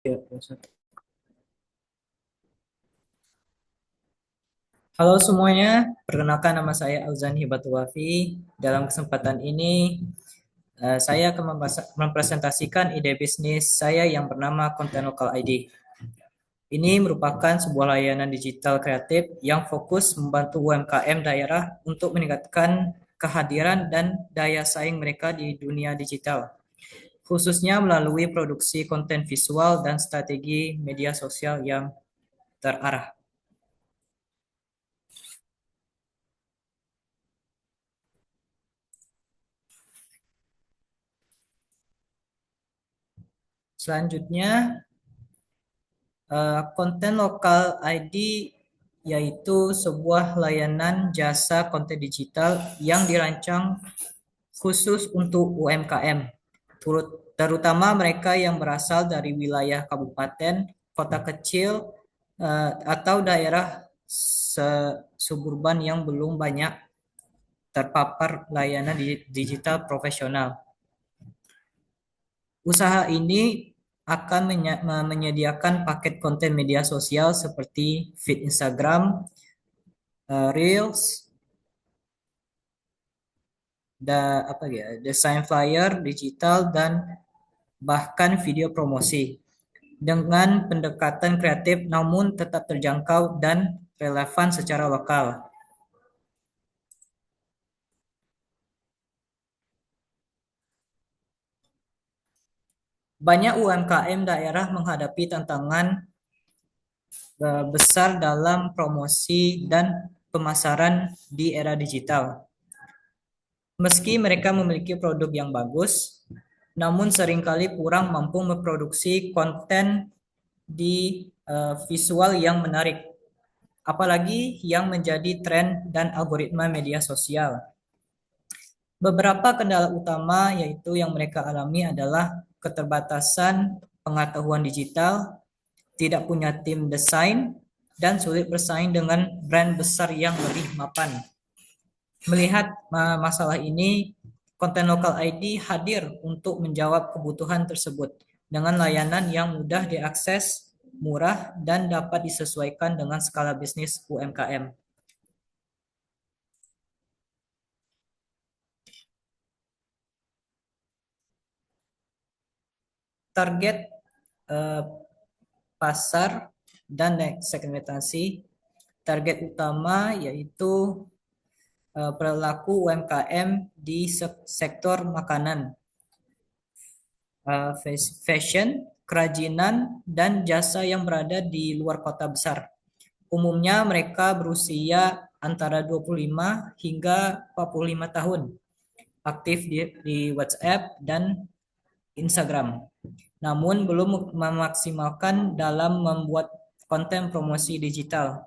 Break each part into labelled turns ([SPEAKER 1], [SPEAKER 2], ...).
[SPEAKER 1] Halo semuanya, perkenalkan nama saya Auzan Hibatul Wafi. Dalam kesempatan ini, saya akan mempresentasikan ide bisnis saya yang bernama Konten Lokal ID. Ini merupakan sebuah layanan digital kreatif yang fokus membantu UMKM daerah untuk meningkatkan kehadiran dan daya saing mereka di dunia digital, khususnya melalui produksi konten visual dan strategi media sosial yang terarah. Selanjutnya, konten lokal ID yaitu sebuah layanan jasa konten digital yang dirancang khusus untuk UMKM, terutama mereka yang berasal dari wilayah kabupaten, kota kecil, atau daerah suburban yang belum banyak terpapar layanan digital profesional. Usaha ini akan menyediakan paket konten media sosial seperti feed Instagram, Reels, desain flyer digital dan bahkan video promosi dengan pendekatan kreatif namun tetap terjangkau dan relevan secara lokal. Banyak UMKM daerah menghadapi tantangan besar dalam promosi dan pemasaran di era digital. Meski mereka memiliki produk yang bagus, namun seringkali kurang mampu memproduksi konten di visual yang menarik, apalagi yang menjadi tren dan algoritma media sosial. Beberapa kendala utama yaitu yang mereka alami adalah keterbatasan pengetahuan digital, tidak punya tim desain, dan sulit bersaing dengan brand besar yang lebih mapan. Melihat masalah ini, konten lokal ID hadir untuk menjawab kebutuhan tersebut dengan layanan yang mudah diakses, murah, dan dapat disesuaikan dengan skala bisnis UMKM. Target eh, pasar dan segmentasi. Target utama yaitu perilaku UMKM di sektor makanan, fashion, kerajinan, dan jasa yang berada di luar kota besar. Umumnya mereka berusia antara 25 hingga 45 tahun, aktif di WhatsApp dan Instagram, namun belum memaksimalkan dalam membuat konten promosi digital.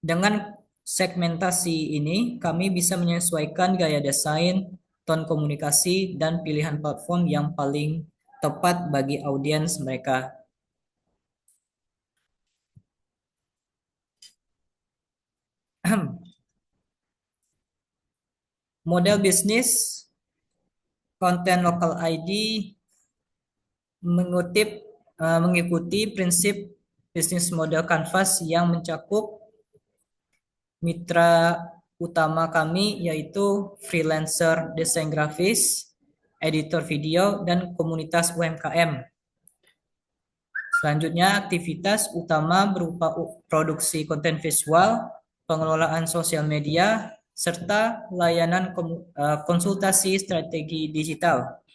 [SPEAKER 1] Dengan segmentasi ini, kami bisa menyesuaikan gaya desain, ton komunikasi, dan pilihan platform yang paling tepat bagi audiens mereka. Model bisnis konten lokal ID mengikuti prinsip bisnis model Canvas yang mencakup mitra utama kami yaitu freelancer desain grafis, editor video, dan komunitas UMKM. Selanjutnya, aktivitas utama berupa produksi konten visual, pengelolaan sosial media, serta layanan konsultasi strategi digital.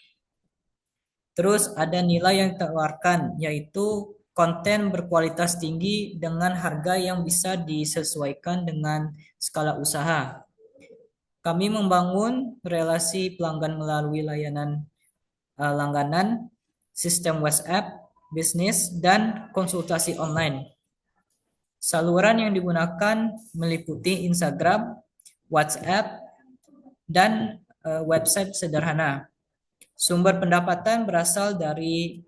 [SPEAKER 1] Terus ada nilai yang ditawarkan, yaitu konten berkualitas tinggi dengan harga yang bisa disesuaikan dengan skala usaha. Kami membangun relasi pelanggan melalui layanan langganan, sistem WhatsApp, bisnis, dan konsultasi online. Saluran yang digunakan meliputi Instagram, WhatsApp, dan website sederhana. Sumber pendapatan berasal dari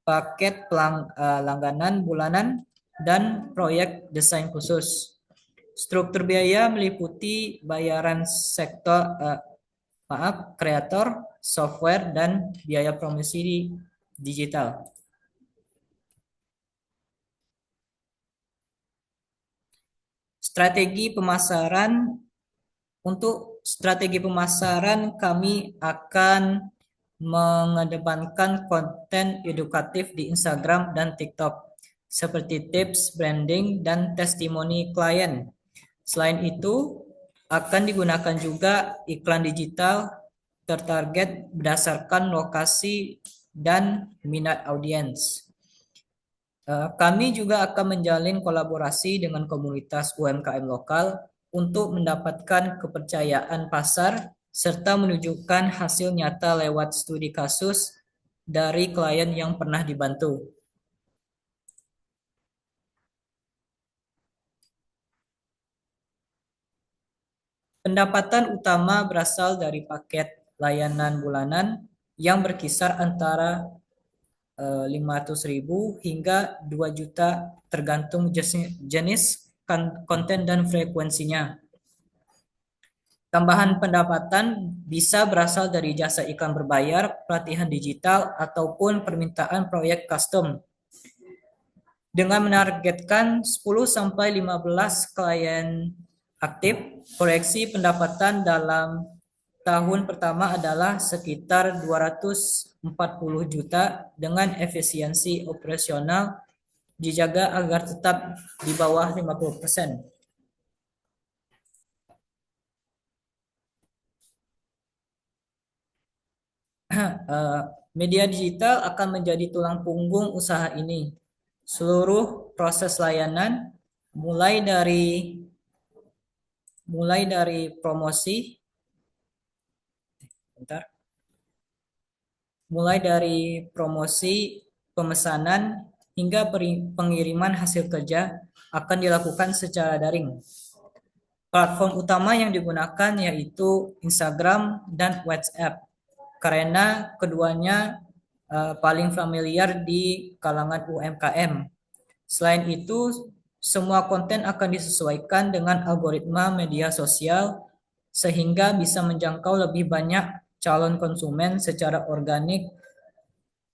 [SPEAKER 1] paket langganan bulanan dan proyek desain khusus. Struktur biaya meliputi bayaran kreator, software, dan biaya promosi digital. Strategi pemasaran Untuk strategi pemasaran, kami akan mengedepankan konten edukatif di Instagram dan TikTok, seperti tips branding dan testimoni klien. Selain itu, akan digunakan juga iklan digital tertarget berdasarkan lokasi dan minat audiens. Kami juga akan menjalin kolaborasi dengan komunitas UMKM lokal untuk mendapatkan kepercayaan pasar serta menunjukkan hasil nyata lewat studi kasus dari klien yang pernah dibantu. Pendapatan utama berasal dari paket layanan bulanan yang berkisar antara 500.000 hingga 2 juta tergantung jenis konten dan frekuensinya. Tambahan pendapatan bisa berasal dari jasa iklan berbayar, pelatihan digital, ataupun permintaan proyek custom. Dengan menargetkan 10-15 klien aktif, proyeksi pendapatan dalam tahun pertama adalah sekitar 240 juta dengan efisiensi operasional dijaga agar tetap di bawah 50%. Media digital akan menjadi tulang punggung usaha ini. Seluruh proses layanan mulai dari promosi, bentar, mulai dari promosi, pemesanan hingga pengiriman hasil kerja akan dilakukan secara daring. Platform utama yang digunakan yaitu Instagram dan WhatsApp karena keduanya paling familiar di kalangan UMKM. Selain itu, semua konten akan disesuaikan dengan algoritma media sosial sehingga bisa menjangkau lebih banyak calon konsumen secara organik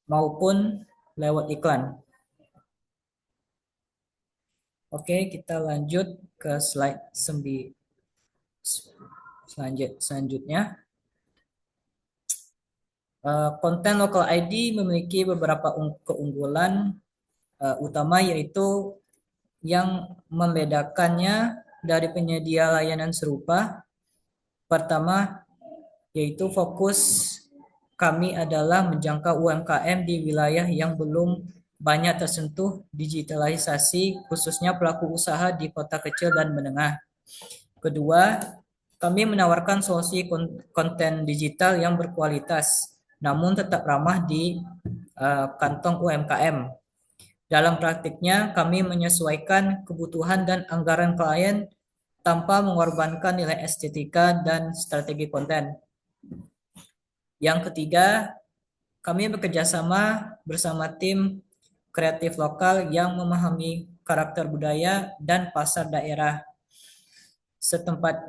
[SPEAKER 1] maupun lewat iklan. Oke, kita lanjut ke slide selanjutnya. Konten local ID memiliki beberapa keunggulan utama, yaitu yang membedakannya dari penyedia layanan serupa. Pertama, yaitu fokus kami adalah menjangkau UMKM di wilayah yang belum banyak tersentuh digitalisasi, khususnya pelaku usaha di kota kecil dan menengah. Kedua, kami menawarkan solusi konten digital yang berkualitas, namun tetap ramah di kantong UMKM. Dalam praktiknya, kami menyesuaikan kebutuhan dan anggaran klien tanpa mengorbankan nilai estetika dan strategi konten. Yang ketiga, kami bekerja sama bersama tim kreatif lokal yang memahami karakter budaya dan pasar daerah setempat.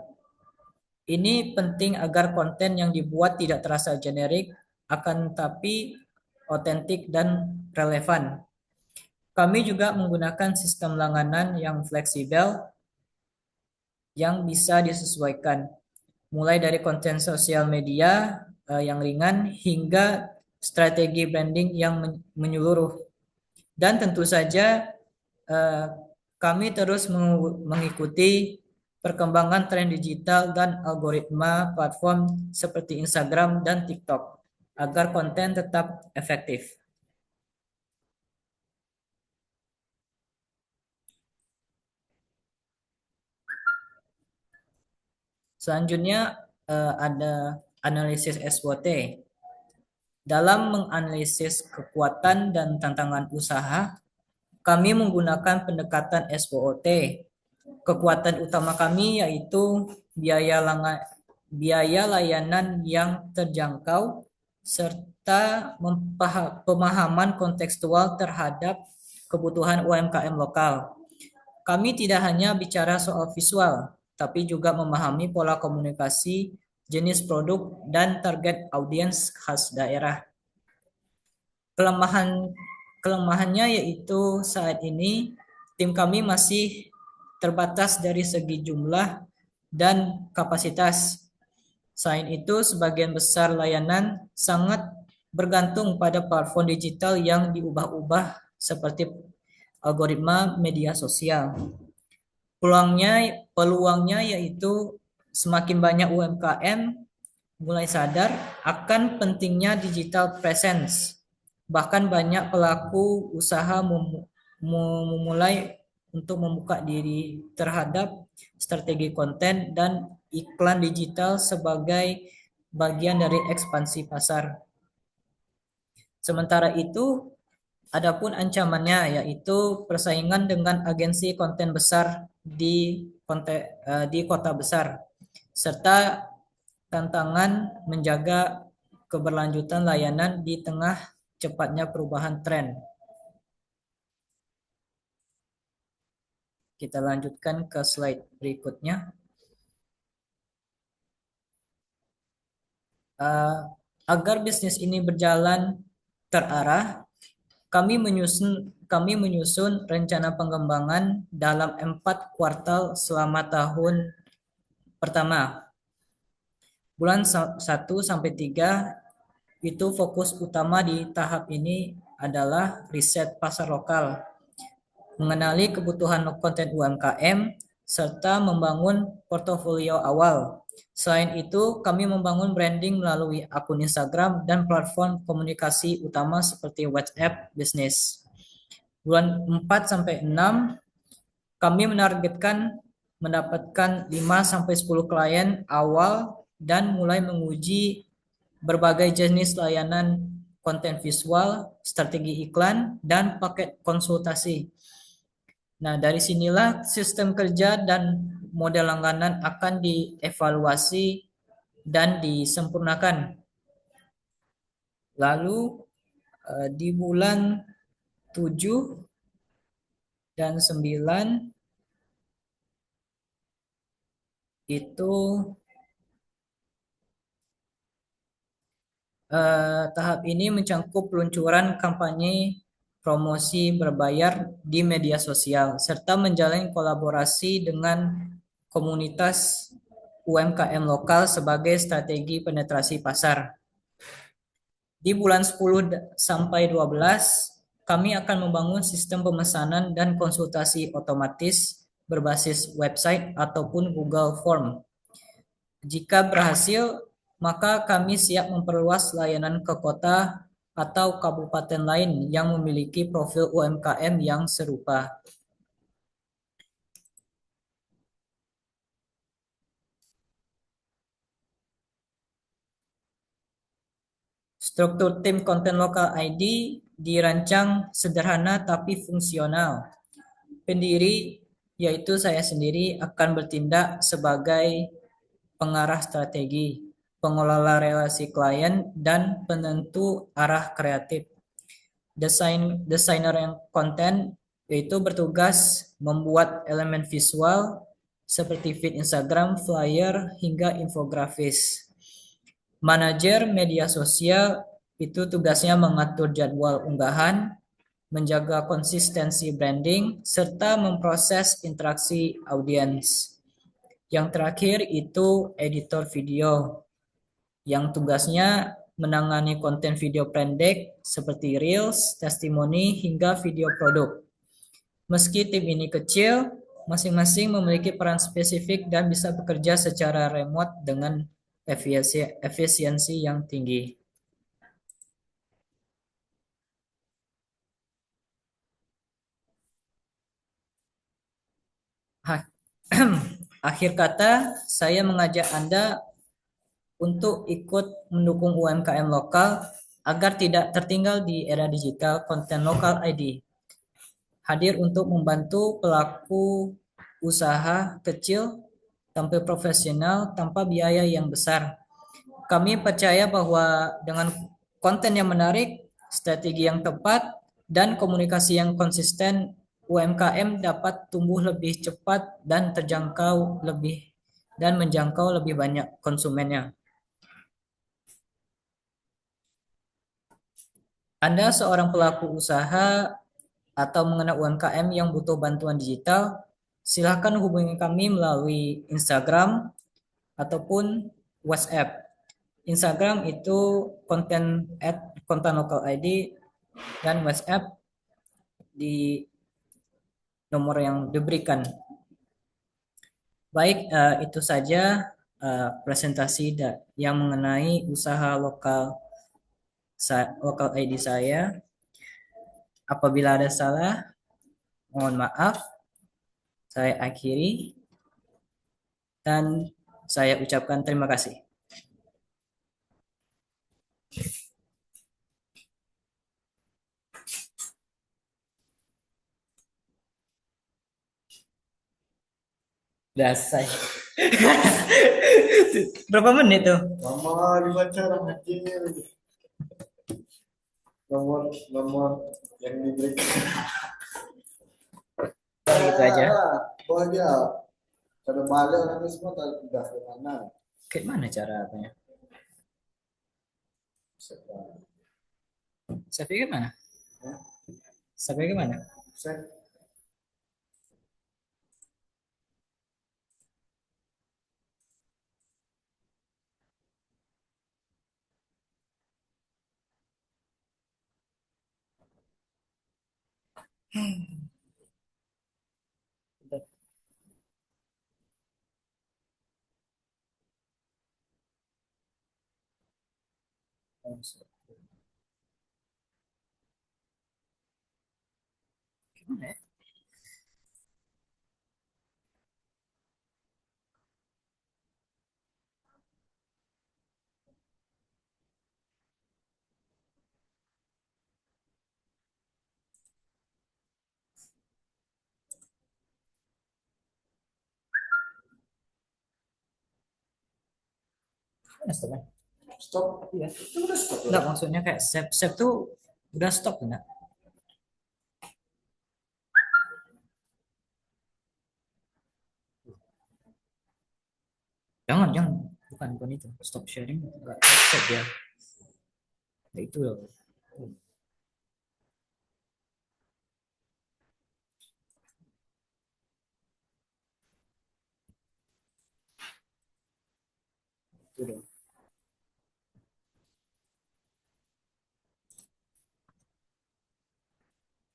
[SPEAKER 1] Ini penting agar konten yang dibuat tidak terasa generik, akan tetapi otentik dan relevan. Kami juga menggunakan sistem langganan yang fleksibel yang bisa disesuaikan, mulai dari konten sosial media yang ringan hingga strategi branding yang menyeluruh. Dan tentu saja kami terus mengikuti perkembangan tren digital dan algoritma platform seperti Instagram dan TikTok agar konten tetap efektif. Selanjutnya ada analisis SWOT. Dalam menganalisis kekuatan dan tantangan usaha, kami menggunakan pendekatan SWOT. Kekuatan utama kami yaitu biaya layanan yang terjangkau serta pemahaman kontekstual terhadap kebutuhan UMKM lokal. Kami tidak hanya bicara soal visual, tapi juga memahami pola komunikasi, jenis produk, dan target audiens khas daerah. Kelemahannya yaitu saat ini tim kami masih terbatas dari segi jumlah dan kapasitas. Selain itu, sebagian besar layanan sangat bergantung pada platform digital yang diubah-ubah seperti algoritma media sosial. Peluangnya yaitu semakin banyak UMKM mulai sadar akan pentingnya digital presence. Bahkan banyak pelaku usaha memulai untuk membuka diri terhadap strategi konten dan iklan digital sebagai bagian dari ekspansi pasar. Sementara itu, adapun ancamannya yaitu persaingan dengan agensi konten besar di kota besar, serta tantangan menjaga keberlanjutan layanan di tengah cepatnya perubahan tren. Kita lanjutkan ke slide berikutnya. Agar bisnis ini berjalan terarah, kami menyusun rencana pengembangan dalam 4 kuartal selama tahun pertama. Bulan 1 sampai 3 itu fokus utama di tahap ini adalah riset pasar lokal, mengenali kebutuhan konten UMKM, serta membangun portofolio awal. Selain itu, kami membangun branding melalui akun Instagram dan platform komunikasi utama seperti WhatsApp Business. Bulan 4 sampai 6, kami menargetkan mendapatkan 5 sampai 10 klien awal dan mulai menguji berbagai jenis layanan konten visual, strategi iklan, dan paket konsultasi. Nah, dari sinilah sistem kerja dan model langganan akan dievaluasi dan disempurnakan. Lalu di bulan 7 dan 9 itu tahap ini mencakup peluncuran kampanye promosi berbayar di media sosial serta menjalin kolaborasi dengan komunitas UMKM lokal sebagai strategi penetrasi pasar. Di bulan 10 sampai 12, kami akan membangun sistem pemesanan dan konsultasi otomatis berbasis website ataupun Google Form. Jika berhasil, maka kami siap memperluas layanan ke kota atau kabupaten lain yang memiliki profil UMKM yang serupa. Struktur tim konten lokal ID dirancang sederhana tapi fungsional. Pendiri, yaitu saya sendiri, akan bertindak sebagai pengarah strategi, pengelola relasi klien, dan penentu arah kreatif. Desainer yang konten yaitu bertugas membuat elemen visual seperti feed Instagram, flyer, hingga infografis. Manajer media sosial itu tugasnya mengatur jadwal unggahan, menjaga konsistensi branding, serta memproses interaksi audiens. Yang terakhir itu editor video, yang tugasnya menangani konten video pendek seperti Reels, testimoni, hingga video produk. Meski tim ini kecil, masing-masing memiliki peran spesifik dan bisa bekerja secara remote dengan efisiensi yang tinggi. Akhir kata, saya mengajak Anda untuk ikut mendukung UMKM lokal agar tidak tertinggal di era digital konten lokal ID. Hadir untuk membantu pelaku usaha kecil tampil profesional tanpa biaya yang besar. Kami percaya bahwa dengan konten yang menarik, strategi yang tepat, dan komunikasi yang konsisten, UMKM dapat tumbuh lebih cepat dan menjangkau lebih banyak konsumennya. Anda seorang pelaku usaha atau mengenal UMKM yang butuh bantuan digital, silakan hubungi kami melalui Instagram ataupun WhatsApp. Instagram itu konten lokal ID dan WhatsApp di nomor yang diberikan. Baik, itu saja presentasi yang mengenai usaha lokal ID saya. Apabila ada salah, mohon maaf. Saya akhiri dan saya ucapkan terima kasih. Dasar. Berapa menit tuh?
[SPEAKER 2] Lama dibaca orang anjir. Nomor yang diberikan.
[SPEAKER 1] Gitu aja.
[SPEAKER 2] Bawa aja. Cara balik orangnya semua udah ke mana?
[SPEAKER 1] Kayak mana cara apanya? Saya pikir mana? Saya pikir mana?
[SPEAKER 2] Set.
[SPEAKER 1] Gimana ya? Mana stopnya?
[SPEAKER 2] Stop.
[SPEAKER 1] Iya.
[SPEAKER 2] Itu udah stop
[SPEAKER 1] Enggak,
[SPEAKER 2] ya.
[SPEAKER 1] maksudnya kayak save tuh udah stop enggak? Jangan. Bukan itu. Stop sharing enggak save ya. Ya itu loh. Itu loh.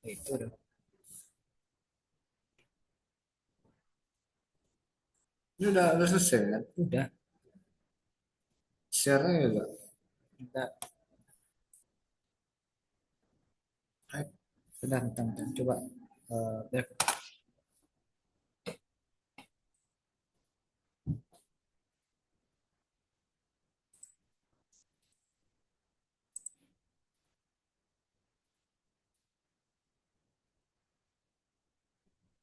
[SPEAKER 1] Ya itu loh.
[SPEAKER 2] Ini udah selesai kan?
[SPEAKER 1] Udah.
[SPEAKER 2] Share-nya juga.
[SPEAKER 1] Enggak. Bentar. Coba.